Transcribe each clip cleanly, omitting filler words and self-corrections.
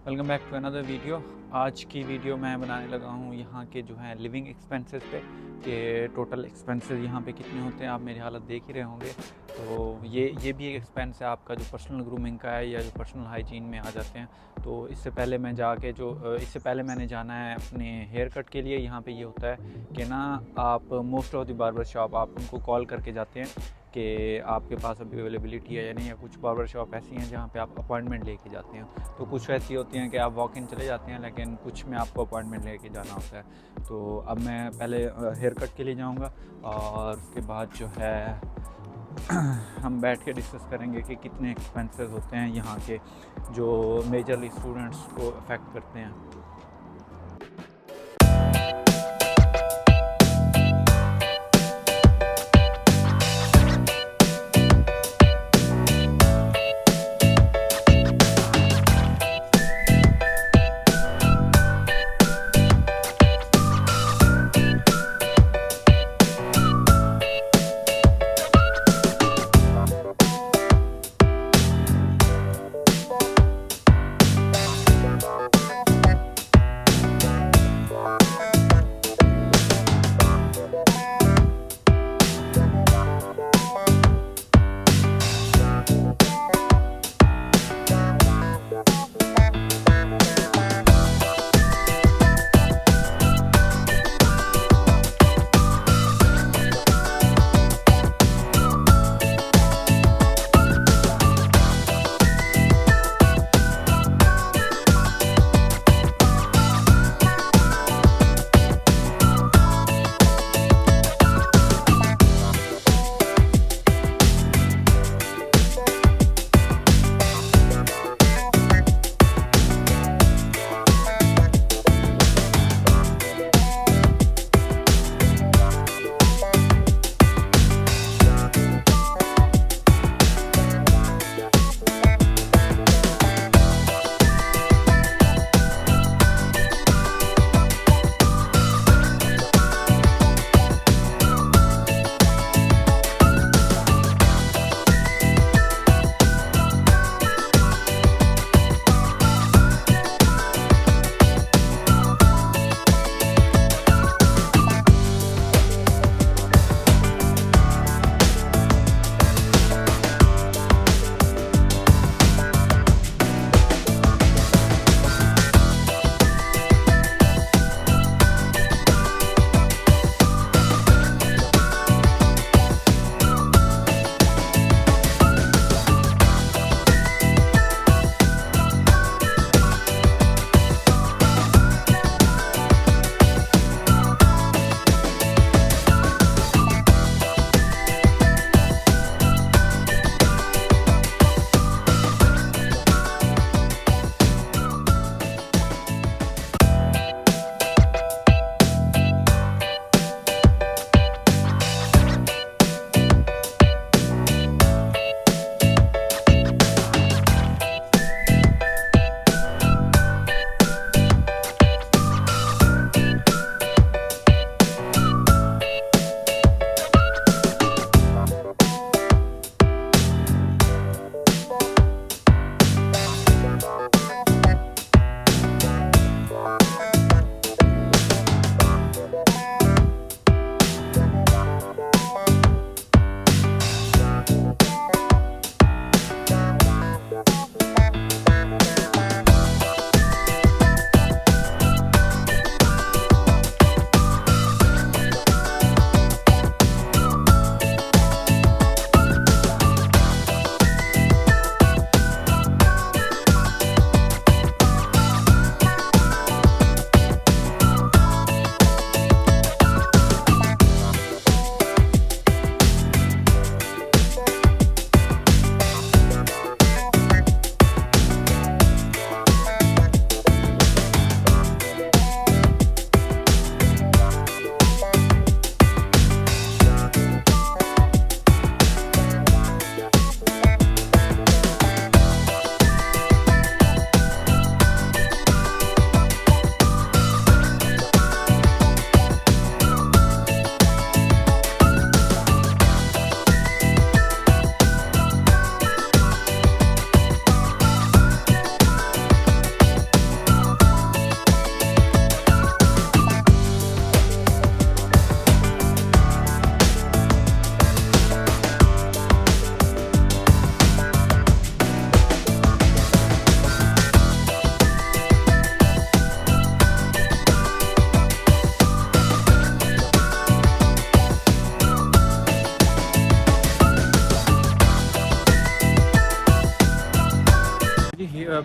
Welcome back to another video. आज की video मैं बनाने लगा हूँ यहाँ के जो है लिविंग एक्सपेंसेस पे, कि टोटल एक्सपेंसेस यहाँ पे कितने होते हैं। आप मेरी हालत देख ही रहे होंगे। तो ये भी एक एक्सपेंस है आपका, जो पर्सनल ग्रूमिंग का है या जो पर्सनल हाइजीन में आ जाते हैं। तो इससे पहले मैंने जाना है अपने हेयर कट के लिए। यहाँ पे ये होता है कि ना, आप most of the barber shop आप उनको कॉल करके जाते हैं कि आपके पास अभी अवेलेबिलिटी है या नहीं। या कुछ बार्बर शॉप ऐसी हैं जहाँ पे आप अपॉइंटमेंट लेके जाते हैं। तो कुछ ऐसी होती हैं कि आप वॉक इन चले जाते हैं, लेकिन कुछ में आपको अपॉइंटमेंट लेके जाना होता है। तो अब मैं पहले हेयर कट के लिए जाऊँगा और उसके बाद जो है हम बैठ के डिस्कस करेंगे कि कितने एक्सपेंसेस होते हैं यहाँ के, जो मेजरली स्टूडेंट्स को अफेक्ट करते हैं।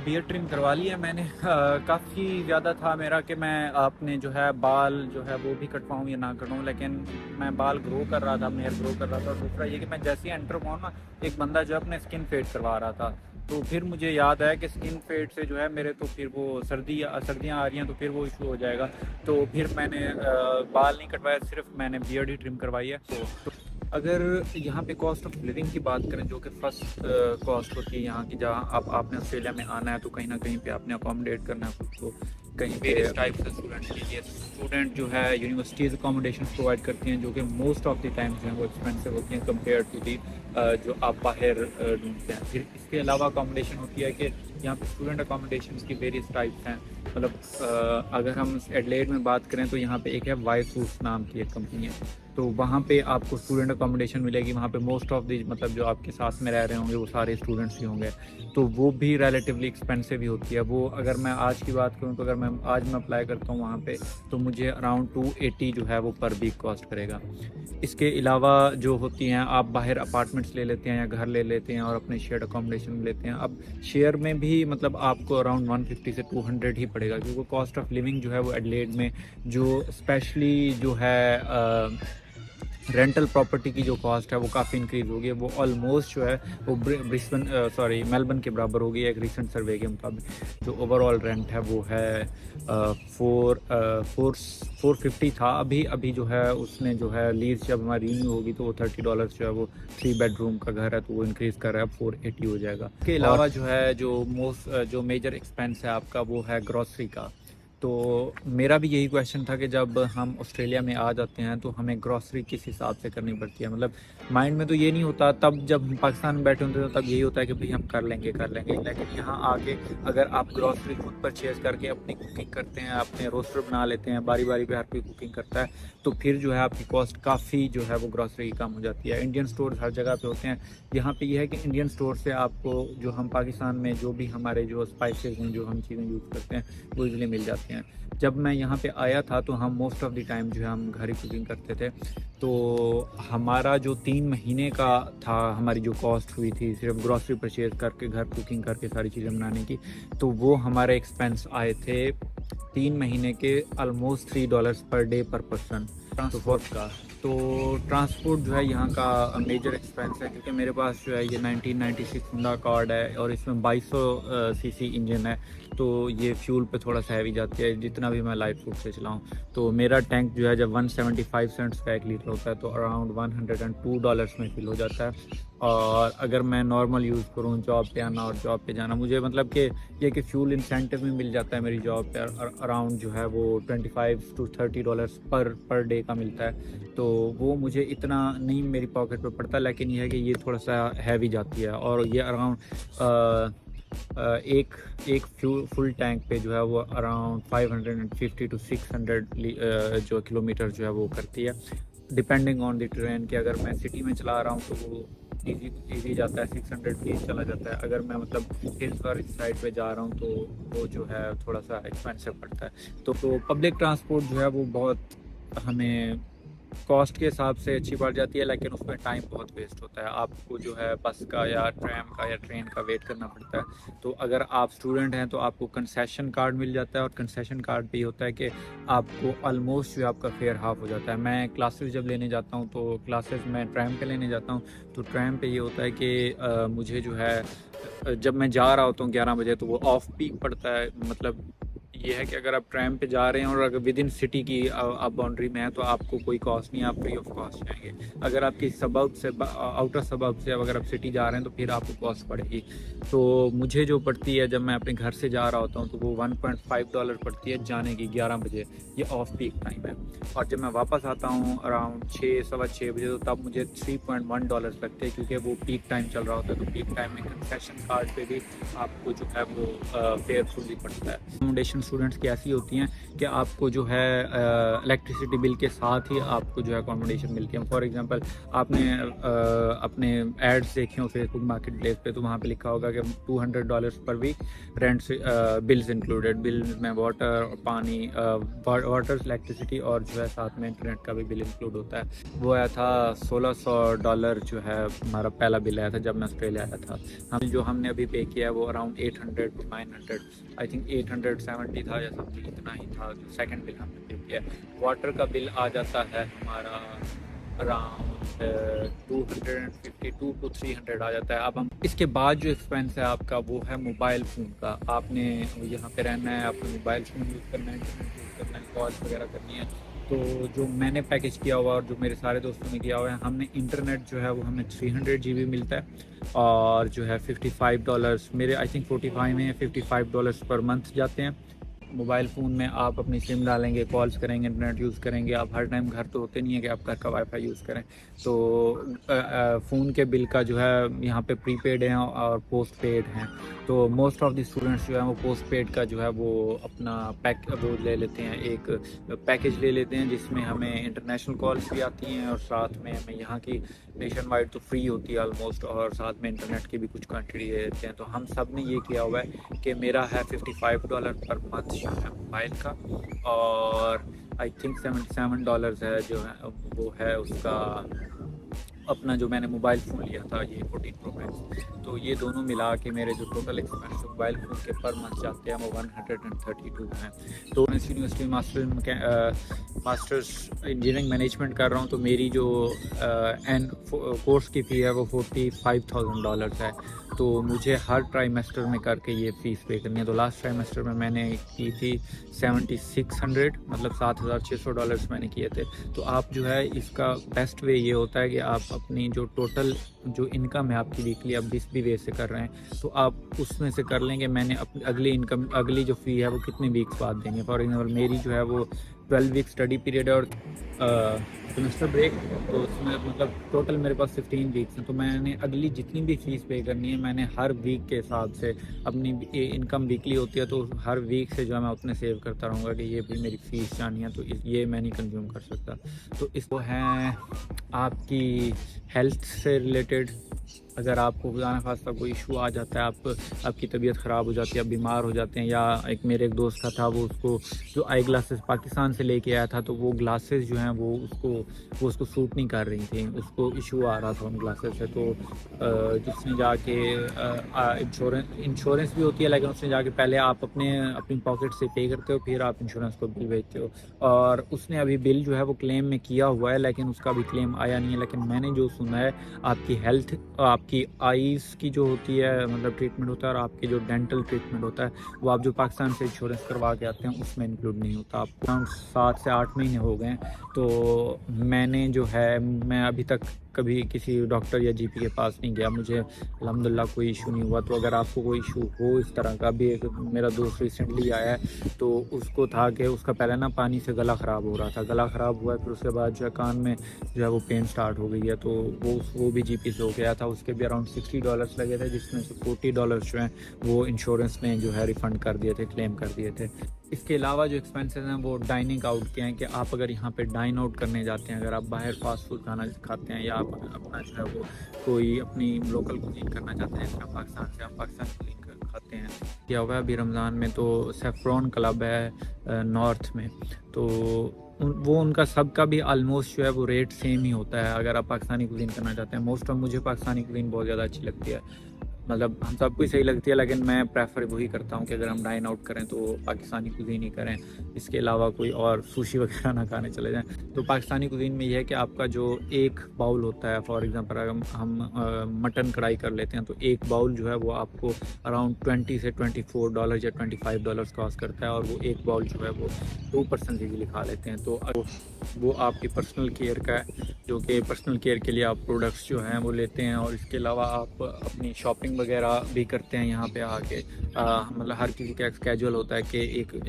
बियर्ड ट्रिम करवा लिया मैंने। काफ़ी ज़्यादा था मेरा कि मैं अपने जो है बाल जो है वो भी कटवाऊँ या ना कटवाऊँ, लेकिन मैं बाल ग्रो कर रहा था, अपने हेयर ग्रो कर रहा था। और दूसरा ये कि मैं जैसे ही एंटर हुआ ना, एक बंदा जो अपने स्किन फेड करवा रहा था, तो फिर मुझे याद आया कि स्किन फेड से जो है मेरे तो फिर वो सर्दियाँ आ रही हैं, तो फिर वो इशू हो जाएगा। तो फिर मैंने बाल नहीं कटवाया, सिर्फ मैंने बियर्ड ही ट्रिम करवाई है। तो अगर यहाँ पे कॉस्ट ऑफ लिविंग की बात करें, जो कि फर्स्ट कॉस्ट होती है यहाँ की, जहाँ आपने ऑस्ट्रेलिया में आना है तो कहीं ना कहीं पे आपने अकोमोडेट करना है खुद को। कहीं पे इस टाइप से स्टूडेंट के लिए स्टूडेंट जो है यूनिवर्सिटीज़ अकोमोडेशन प्रोवाइड करती हैं, जो कि मोस्ट ऑफ द टाइम्स जो है वो एक्सपेंसिव होती हैं कंपेयर टू दी जो आप बाहर ढूंढते हैं। फिर इसके अलावा अकोमोडेशन होती है कि यहाँ पे स्टूडेंट अकोमोडेशन की वेरियस टाइप्स हैं। मतलब अगर हम एडलेड में बात करें तो यहाँ पे एक है वाइसूस नाम की एक कंपनी है, तो वहाँ पे आपको स्टूडेंट अकोमोडेशन मिलेगी। वहाँ पे मोस्ट ऑफ दी मतलब जो आपके साथ में रह रहे होंगे वो सारे स्टूडेंट्स ही होंगे, तो वो भी रिलेटिवली एक्सपेंसिव ही होती है। वो अगर मैं आज की बात करूँ तो अगर मैं आज अप्लाई करता हूँ वहाँ पे, तो मुझे अराउंड 280 जो है वो पर वीक कॉस्ट करेगा। इसके अलावा जो होती हैं, आप बाहर अपार्टमेंट्स ले लेते हैं या घर ले लेते हैं और अपने शेयर अकोमोडेशन लेते हैं। अब शेयर में भी मतलब आपको अराउंड 150 से 200 ही पड़ेगा, क्योंकि कॉस्ट ऑफ लिविंग जो है वो एडलेड में जो स्पेशली जो है रेंटल प्रॉपर्टी की जो कॉस्ट है वो काफ़ी इंक्रीज़ होगी। वो ऑलमोस्ट जो है वो मेलबर्न के बराबर होगी एक रिसेंट सर्वे के मुताबिक। जो ओवरऑल रेंट है वो है 450 था। अभी जो है उसने जो है लीज जब हमारी रिन्यू होगी तो वो $30 जो है वो 3 बेडरूम का घर है, तो वो इंक्रीज़ कर रहा है, अब 480 हो जाएगा। इसके अलावा जो है जो मेजर एक्सपेंस है आपका वो है ग्रॉसरी का। तो मेरा भी यही क्वेश्चन था कि जब हम ऑस्ट्रेलिया में आ जाते हैं तो हमें ग्रॉसरी किस हिसाब से करनी पड़ती है। मतलब माइंड में तो ये नहीं होता, तब जब हम पाकिस्तान में बैठे होते हैं तब यही होता है कि भाई हम कर लेंगे। लेकिन यहाँ आके अगर आप ग्रॉसरी खुद परचेज़ करके अपनी कुकिंग करते हैं, अपने रोस्टर बना लेते हैं, बारी बारी पे हर कोई कुकिंग करता है, तो फिर जो है आपकी कॉस्ट काफ़ी जो है वो ग्रॉसरी की कम हो जाती है। इंडियन स्टोर हर जगह पे होते हैं। यहाँ पे ये है कि इंडियन स्टोर से आपको जो हम पाकिस्तान में जो भी हमारे जो स्पाइसेस हैं, जो हम चीज़ें यूज़ करते हैं, वो इजीली मिल जाती हैं। जब मैं यहाँ पे आया था तो हम मोस्ट ऑफ द टाइम जो है हम घर ही कुकिंग करते थे। तो हमारा जो 3 महीने का था, हमारी जो कॉस्ट हुई थी सिर्फ ग्रॉसरी परचेज़ करके घर कुकिंग करके सारी चीज़ें बनाने की, तो वो हमारे एक्सपेंस आए थे 3 महीने के ऑलमोस्ट $3 पर डे पर पर्सन ट्रांसपोर्ट का। तो ट्रांसपोर्ट जो है यहाँ का मेजर एक्सपेंस है, क्योंकि मेरे पास जो है ये 1996 होंडा कार्ड है और इसमें 2200 सीसी इंजन है, तो ये फ्यूल पे थोड़ा सा हैवी जाती है जितना भी मैं लाइट फूड से चलाऊँ। तो मेरा टैंक जो है जब 175 सेंट्स का 1 लीटर होता है तो अराउंड $102 में फिल हो जाता है। और अगर मैं नॉर्मल यूज़ करूँ जॉब पे आना और जॉब पे जाना, मुझे मतलब कि ये कि फ्यूल इंसेंटिव में मिल जाता है मेरी जॉब पे, अराउंड जो है वो $25 to $30 पर डे का मिलता है। तो वो मुझे इतना नहीं मेरी पॉकेट पे पड़ता, लेकिन ये है कि ये थोड़ा सा हैवी जाती है। और ये अराउंड एक फुल टैंक पे जो है वो अराउंड 550 to 600 जो किलोमीटर जो है वो करती है, डिपेंडिंग ऑन द ट्रेन। कि अगर मैं सिटी में चला रहा हूँ तो वो ईजी जाता है, 600 भी चला जाता है। अगर मैं मतलब हिल्स और इस साइड पे जा रहा हूँ तो वो जो है थोड़ा सा एक्सपेंसिव पड़ता है। तो पब्लिक ट्रांसपोर्ट जो है वो बहुत हमें कॉस्ट के हिसाब से अच्छी पड़ जाती है, लेकिन उसमें टाइम बहुत वेस्ट होता है। आपको जो है बस का या ट्रैम का या ट्रेन का वेट करना पड़ता है। तो अगर आप स्टूडेंट हैं तो आपको कंसेशन कार्ड मिल जाता है, और कंसेशन कार्ड पे ये होता है कि आपको ऑलमोस्ट जो आपका फेयर हाफ हो जाता है। मैं क्लासेस जब लेने जाता हूँ तो क्लासेस मैं ट्रैम पे लेने जाता हूँ, तो ट्रैम पे ये होता है कि मुझे जो है जब मैं जा रहा होता हूँ 11 बजे तो वो ऑफ पीक पड़ता है। मतलब ये है कि अगर आप ट्रैम पे जा रहे हैं और अगर विद इन सिटी की आप बाउंड्री में है तो आपको कोई कॉस्ट नहीं, आप फ्री ऑफ कॉस्ट जाएंगे। अगर आपकी सबब से आउटर सबब से अगर आप सिटी जा रहे हैं तो फिर आपको कॉस्ट पड़ेगी। तो मुझे जो पड़ती है जब मैं अपने घर से जा रहा होता हूँ तो वो $1.5 पड़ती है जाने की 11 बजे, ये ऑफ पीक टाइम है। और जब मैं वापस आता हूँ अराउंड 6-6:15 बजे तो तब मुझे $3.1 लगते हैं, क्योंकि वो पीक टाइम चल रहा होता है। तो पीक टाइम में कंसेशन कार्ड पे भी आपको जो है वो फेयर फुली पड़ता है। अकोमोडेशन स्टूडेंट्स की ऐसी होती हैं कि आपको जो है इलेक्ट्रिसिटी बिल के साथ ही आपको जो है अकोमोडेशन मिलती है। फॉर एग्जांपल आपने अपने एड्स देखे हो फेसबुक मार्केट प्लेस पे, तो वहाँ पे लिखा होगा कि $200 पर वीक रेंट से बिल्स इंक्लूडेड। बिल्स में वाटर और पानी, वाटर, इलेक्ट्रिसिटी और जो है साथ में इंटरनेट का भी बिल इंक्लूड होता है। वो आया था $1600 जो है हमारा पहला बिल आया था जब मैं ऑस्ट्रेलिया आया था। हम जो हमने अभी पे किया है वो अराउंड 800 to 900, आई थिंक 870 था या समथिंग इतना ही था जो सेकंड बिल हमने पे किया। वाटर का बिल आ जाता है हमारा अराउंड 252 to 300 आ जाता है। अब हम इसके बाद जो एक्सपेंस है आपका वो है मोबाइल फ़ोन का। आपने यहाँ पे रहना है, आपको मोबाइल फ़ोन यूज़ करना है, इंटरनेट यूज़ करना है, कॉल्स वगैरह करनी है। तो जो मैंने पैकेज किया हुआ और जो मेरे सारे दोस्तों ने किया हुआ है, हमने इंटरनेट जो है वो हमें 300 GB मिलता है और जो है $55, मेरे आई थिंक 45 में $55 पर मंथ जाते हैं। मोबाइल फ़ोन में आप अपनी सिम डालेंगे, कॉल्स करेंगे, इंटरनेट यूज़ करेंगे। आप हर टाइम घर तो होते नहीं है कि आप घर का वाईफाई यूज़ करें। तो फ़ोन के बिल का जो है यहाँ पे प्रीपेड हैं और पोस्ट पेड हैं। तो मोस्ट ऑफ द स्टूडेंट्स जो है वो पोस्ट पेड का जो है वो अपना वो ले लेते हैं, एक पैकेज ले लेते हैं जिसमें हमें इंटरनेशनल कॉल्स भी आती हैं और साथ में हमें यहाँ की नेशन वाइड तो फ्री होती है ऑलमोस्ट, और साथ में इंटरनेट की भी कुछ क्वान्टिटी दे देते हैं। तो हम सब ने ये किया हुआ है कि मेरा है $55 पर मंथ जो है मोबाइल का, और आई थिंक $77 है जो है वो है उसका अपना जो मैंने मोबाइल फ़ोन लिया था, ये 14 Pro Max। तो ये दोनों मिला के मेरे जो टोटल एक्सपेंस मोबाइल फ़ोन के पर मंथ जाते हैं वो 132 हैं। तो मैं यूनिवर्सिटी मास्टर्स इंजीनियरिंग मैनेजमेंट कर रहा हूँ, तो मेरी जो कोर्स की फ़ी है वो $45,000 है। तो मुझे हर ट्राइमेस्टर में करके ये फ़ीस पे करनी है। तो लास्ट ट्राइमेस्टर में मैंने की थी 7600, मतलब $7,600 मैंने किए थे। तो आप जो है इसका बेस्ट वे ये होता है कि आप अपनी जो टोटल जो इनकम है आपकी वीकली, आप जिस भी वे से कर रहे हैं तो आप उसमें से कर लेंगे मैंने अपनी अगली जो फ़ी है वो कितने वीक्स बाद देंगे। फॉर एग्जाम्पल मेरी जो है वो 12 वीक स्टडी पीरियड है और सेमेस्टर ब्रेक, तो उसमें मतलब टोटल मेरे पास 15 वीक्स हैं। तो मैंने अगली जितनी भी फ़ीस पे करनी है मैंने हर वीक के हिसाब से, अपनी इनकम वीकली होती है तो हर वीक से जो है मैं उतने सेव करता रहूँगा कि ये भी मेरी फ़ीस जानी है, तो ये मैं नहीं कंज्यूम कर सकता। तो इसको है आपकी हेल्थ से रिलेटेड, अगर आपको खुदा न खास्ता कोई इशू आ जाता है, आपकी तबीयत ख़राब हो जाती है, आप बीमार हो जाते हैं, या मेरे एक दोस्त का था वो उसको जो आई ग्लासेस पाकिस्तान से लेके आया था, तो वो ग्लासेस जो हैं वो उसको सूट नहीं कर रही थी, उसको इशू आ रहा था उन ग्लासेस से। तो जिसने जाके इंश्योरेंस भी होती है, लेकिन उसने जाके पहले आप अपनी पॉकेट से पे करते हो, फिर आप इंश्योरेंस को बिल भेजते हो। और उसने अभी बिल जो है वो क्लेम में किया हुआ है, लेकिन उसका अभी क्लेम आया नहीं है। लेकिन मैंने जो सुना है, आपकी हेल्थ, आपकी आईज़ की जो होती है मतलब ट्रीटमेंट होता है, और आपके जो डेंटल ट्रीटमेंट होता है वो आप जो पाकिस्तान से इंश्योरेंस करवा के आते हैं उसमें इंक्लूड नहीं होता। आपको अराउंड 7 से 8 महीने हो गए हैं। तो मैं अभी तक कभी किसी डॉक्टर या जीपी के पास नहीं गया, मुझे अल्हम्दुलिल्लाह कोई इशू नहीं हुआ। तो अगर आपको कोई इशू हो इस तरह का, भी एक मेरा दोस्त रिसेंटली आया है, तो उसको था कि उसका पहले ना पानी से गला ख़राब हो रहा था, गला ख़राब हुआ है, फिर उसके बाद जो है कान में जो है वो पेन स्टार्ट हो गई है। तो वो भी जीपी से हो गया था, उसके भी अराउंड $60 लगे थे, जिसमें से $40 जो हैं वो इंश्योरेंस ने जो है रिफ़ंड कर दिए थे, क्लेम कर दिए थे। इसके अलावा जो एक्सपेंसेस हैं वो डाइनिंग आउट के हैं, कि आप अगर यहाँ पे डाइन आउट करने जाते हैं, अगर आप बाहर फास्ट फूड खाना खाते हैं, या आप अपना जो है वो कोई अपनी लोकल कुजीन करना चाहते हैं, जैसे पाकिस्तान से आप पाकिस्तान कुजीन खाते हैं, किया हुआ है अभी रमज़ान में, तो सेफ्रॉन क्लब है नॉर्थ में, तो वो उनका सबका भी आलमोस्ट जो है वो रेट सेम ही होता है। अगर आप पाकिस्तानी कुजीन करना चाहते हैं, मोस्ट ऑफ मुझे पाकिस्तानी कुजीन बहुत ज़्यादा अच्छी लगती है, मतलब हम सबको ही सही लगती है, लेकिन मैं प्रेफर वही करता हूँ कि अगर हम डाइन आउट करें तो पाकिस्तानी कुजीन ही करें, इसके अलावा कोई और सुशी वगैरह ना खाने चले जाएं। तो पाकिस्तानी कुजीन में यह है कि आपका जो एक बाउल होता है, फॉर एग्जांपल अगर हम मटन कढ़ाई कर लेते हैं, तो एक बाउल जो है वो आपको अराउंड $20 से $24 या $25 कॉस्ट करता है, और वो एक बाउल जो है वो 2% इजीली खा लेते हैं। तो वो आपकी पर्सनल केयर का है, जो कि पर्सनल केयर के लिए आप प्रोडक्ट्स जो हैं वो लेते हैं, और इसके अलावा आप अपनी शॉपिंग शॉपिंग वगैरह भी करते हैं यहाँ पे आके। मतलब हर किसी का स्केड्यूल होता है कि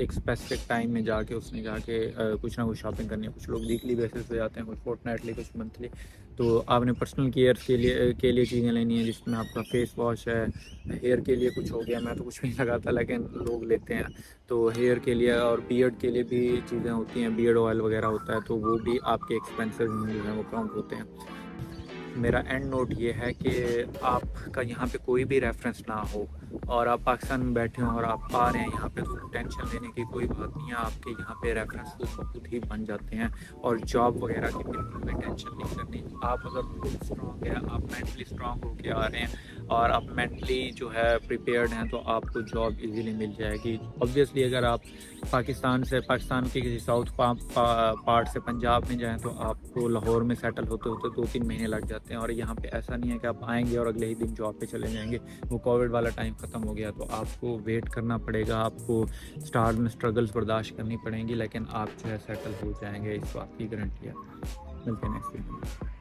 एक स्पेसिफिक टाइम में जाके उसने जाके कुछ ना कुछ शॉपिंग करनी है। कुछ लोग वीकली बेसिस पे जाते हैं, कुछ फोर्टनाइटली, कुछ मंथली। तो आपने पर्सनल केयर के लिए चीज़ें लेनी है, जिसमें आपका फेस वॉश है, हेयर के लिए कुछ हो गया, मैं तो कुछ नहीं लगाता लेकिन लोग लेते हैं। तो हेयर के लिए और बियर्ड के लिए भी चीज़ें होती हैं, बियर्ड ऑयल वगैरह होता है, तो वो भी आपके एक्सपेंसेस में जो है वो काउंट होते हैं। मेरा एंड नोट ये है कि आपका यहाँ पे कोई भी रेफरेंस ना हो और आप पाकिस्तान में बैठे हों और आप आ रहे हैं यहाँ पे, तो टेंशन लेने की कोई बात नहीं है। आपके यहाँ पे रेफरेंस खुद ही बन जाते हैं और जॉब वगैरह की बिल्कुल भी टेंशन नहीं करनी। आप अगर खुद स्ट्रॉन्ग है, आप मेंटली स्ट्रॉन्ग होके आ रहे हैं और आप मेंटली जो है प्रिपेयर्ड हैं, तो आपको जॉब इजीली मिल जाएगी। ऑब्वियसली अगर आप पाकिस्तान के किसी साउथ पार्ट से पंजाब में जाएं, तो आपको लाहौर में सेटल होते होते 2-3 महीने लग जाते हैं। और यहाँ पे ऐसा नहीं है कि आप आएंगे और अगले ही दिन जॉब पे चले जाएंगे। वो कोविड वाला टाइम ख़त्म हो गया, तो आपको वेट करना पड़ेगा, आपको स्टार्ट में स्ट्रगल्स बर्दाश्त करनी पड़ेंगी, लेकिन आप जो है सेटल हो जाएंगे, इस बात की गारंटी है। मिलते हैं नेक्स्ट वीडियो में।